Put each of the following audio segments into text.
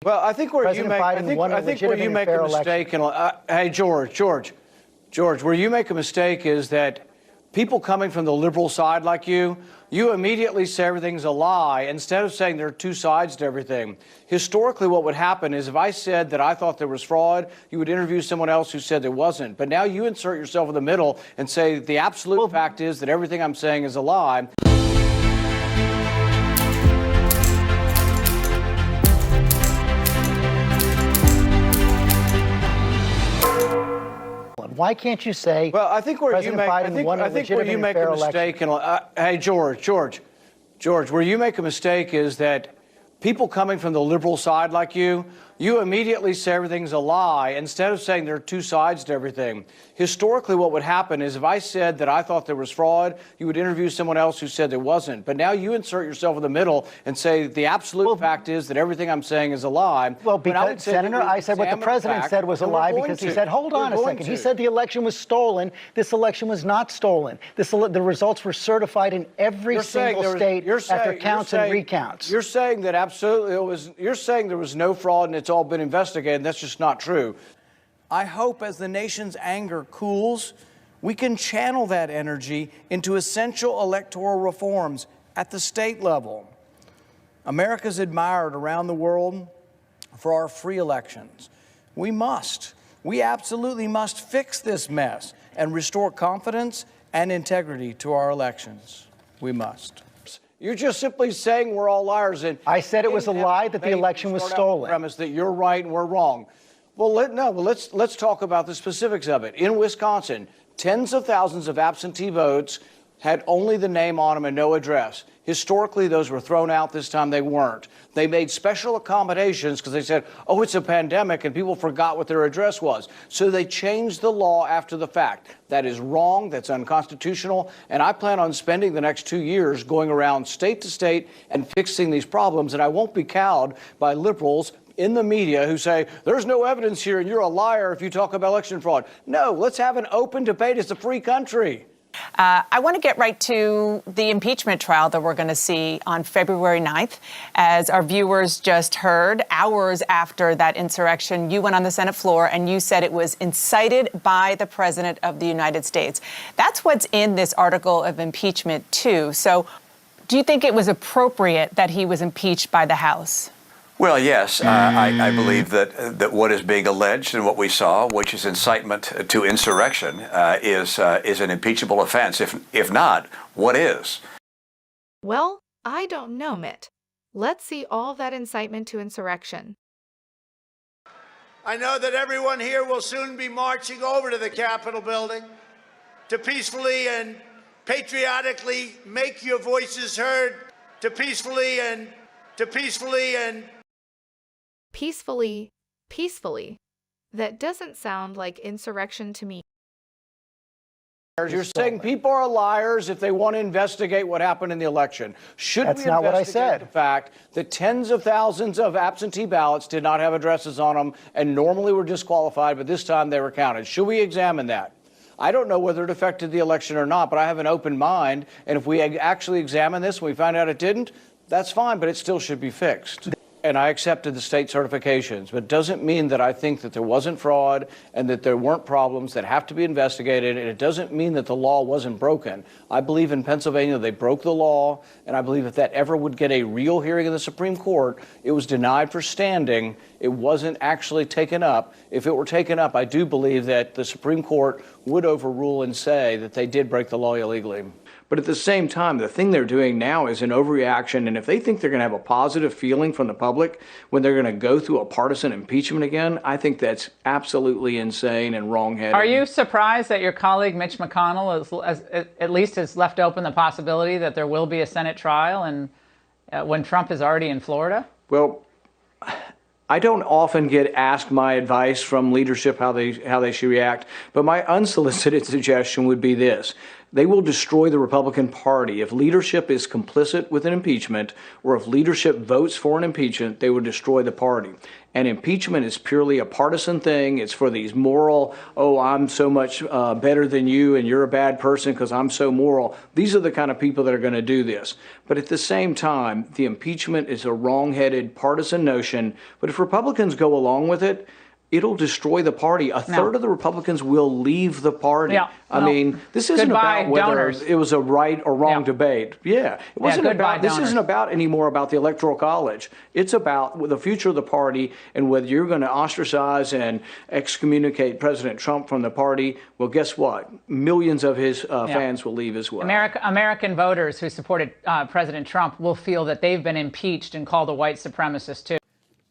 Well, I think where President Biden won a legitimate and fair election. Hey, George, where you make a mistake is that people coming from the liberal side like you immediately say everything's a lie instead of saying there are two sides to everything. Historically, what would happen is if I said that I thought there was fraud, you would interview someone else who said there wasn't. But now you insert yourself in the middle and say the absolute fact is that everything I'm saying is a lie. Why can't you say? Well, I think where President Biden won a legitimate and fair election. Hey, George, where you make a mistake is that people coming from the liberal side like you immediately say everything's a lie instead of saying there are two sides to everything. Historically, what would happen is if I said that I thought there was fraud, you would interview someone else who said there wasn't. But now you insert yourself in the middle and say the absolute fact is that everything I'm saying is a lie. Well, because, Senator, I said what the president said was a lie because he said, hold on a second. He said the election was stolen. This election was not stolen. The results were certified in every single state after counts and recounts. You're saying that absolutely you're saying there was no fraud and it's all been investigated. That's just not true. I hope as the nation's anger cools, we can channel that energy into essential electoral reforms at the state level. America's admired around the world for our free elections. We absolutely must fix this mess and restore confidence and integrity to our elections. We must. You're just simply saying we're all liars. And I said it was a lie that the election was stolen. Premise that you're right and we're wrong. Well, let's talk about the specifics of it. In Wisconsin, tens of thousands of absentee votes had only the name on them and no address. Historically, those were thrown out. This time they weren't. They made special accommodations because they said, oh, it's a pandemic, and people forgot what their address was. So they changed the law after the fact. That is wrong. That's unconstitutional. And I plan on spending the next 2 years going around state to state and fixing these problems. And I won't be cowed by liberals in the media who say, there's no evidence here and you're a liar if you talk about election fraud. No, let's have an open debate. It's a free country. I want to get right to the impeachment trial that we're going to see on February 9th. As our viewers just heard, hours after that insurrection, you went on the Senate floor and you said it was incited by the President of the United States. That's what's in this article of impeachment, too. So do you think it was appropriate that he was impeached by the House? Well, yes, I believe that what is being alleged and what we saw, which is incitement to insurrection, is an impeachable offense. If not, what is? Well, I don't know, Mitt. Let's see all that incitement to insurrection. I know that everyone here will soon be marching over to the Capitol building to peacefully and patriotically make your voices heard, to peacefully. Peacefully. That doesn't sound like insurrection to me. You're saying people are liars if they want to investigate what happened in the election. That's not what I said. The fact that tens of thousands of absentee ballots did not have addresses on them and normally were disqualified, but this time they were counted. Should we examine that? I don't know whether it affected the election or not, but I have an open mind. And if we actually examine this and we find out it didn't, that's fine, but it still should be fixed. And I accepted the state certifications, but it doesn't mean that I think that there wasn't fraud and that there weren't problems that have to be investigated, and it doesn't mean that the law wasn't broken. I believe in Pennsylvania they broke the law, and I believe if that ever would get a real hearing in the Supreme Court, it was denied for standing. It wasn't actually taken up. If it were taken up, I do believe that the Supreme Court would overrule and say that they did break the law illegally. But at the same time, the thing they're doing now is an overreaction. And if they think they're going to have a positive feeling from the public when they're going to go through a partisan impeachment again, I think that's absolutely insane and wrong-headed. Are you surprised that your colleague Mitch McConnell at least has left open the possibility that there will be a Senate trial and when Trump is already in Florida? Well, I don't often get asked my advice from leadership how they should react, but my unsolicited suggestion would be this. They will destroy the Republican Party. If leadership is complicit with an impeachment, or if leadership votes for an impeachment, they will destroy the party. And impeachment is purely a partisan thing. It's for these moral, oh, I'm so much better than you and you're a bad person because I'm so moral. These are the kind of people that are going to do this. But at the same time, the impeachment is a wrong-headed partisan notion. But if Republicans go along with it, it'll destroy the party. A third of the Republicans will leave the party. Yeah. I mean, this isn't about whether donors. it was a right or wrong debate. Yeah, it wasn't about. This donors. isn't about anymore about the Electoral College. It's about the future of the party and whether you're going to ostracize and excommunicate President Trump from the party. Well, guess what? Millions of his fans will leave as well. American voters who supported President Trump will feel that they've been impeached and called a white supremacist too.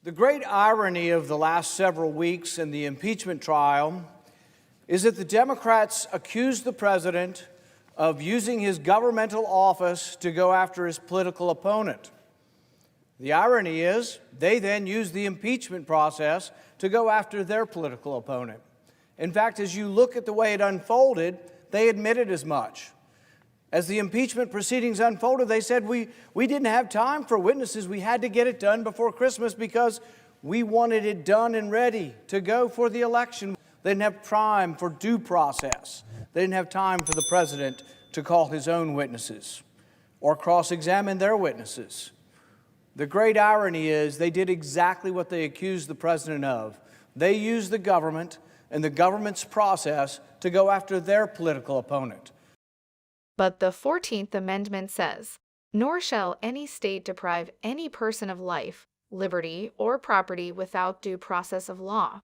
The great irony of the last several weeks in the impeachment trial is that the Democrats accused the president of using his governmental office to go after his political opponent. The irony is they then used the impeachment process to go after their political opponent. In fact, as you look at the way it unfolded, they admitted as much. As the impeachment proceedings unfolded, they said, we didn't have time for witnesses. We had to get it done before Christmas because we wanted it done and ready to go for the election. They didn't have time for due process. They didn't have time for the president to call his own witnesses or cross-examine their witnesses. The great irony is they did exactly what they accused the president of. They used the government and the government's process to go after their political opponent. But the 14th Amendment says, "Nor shall any state deprive any person of life, liberty, or property without due process of law."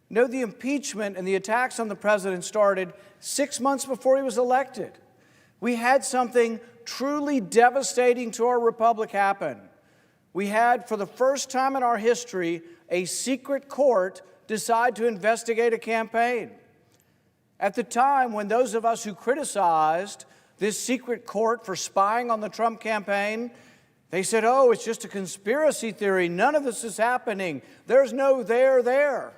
No, the impeachment and the attacks on the president started 6 months before he was elected. We had something truly devastating to our republic happen. We had, for the first time in our history, a secret court decide to investigate a campaign. At the time when those of us who criticized this secret court for spying on the Trump campaign, they said, oh, it's just a conspiracy theory. None of this is happening. There's no there.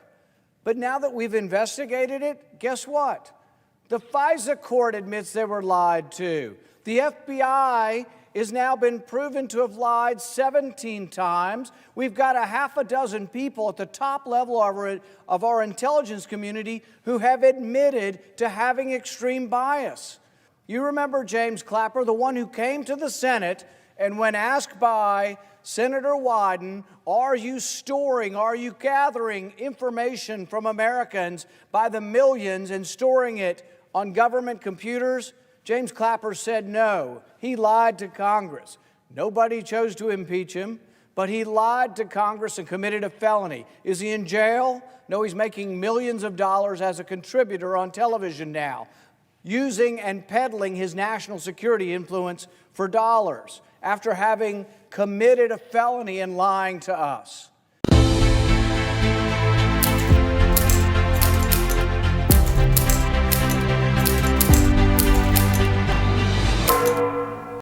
But now that we've investigated it, guess what? The FISA court admits they were lied to. The FBI has now been proven to have lied 17 times. We've got a half a dozen people at the top level of our intelligence community who have admitted to having extreme bias. You remember James Clapper, the one who came to the Senate, and when asked by Senator Wyden, are you gathering information from Americans by the millions and storing it on government computers? James Clapper said no. He lied to Congress. Nobody chose to impeach him, but he lied to Congress and committed a felony. Is he in jail? No, he's making millions of dollars as a contributor on television now, using and peddling his national security influence for dollars after having committed a felony and lying to us.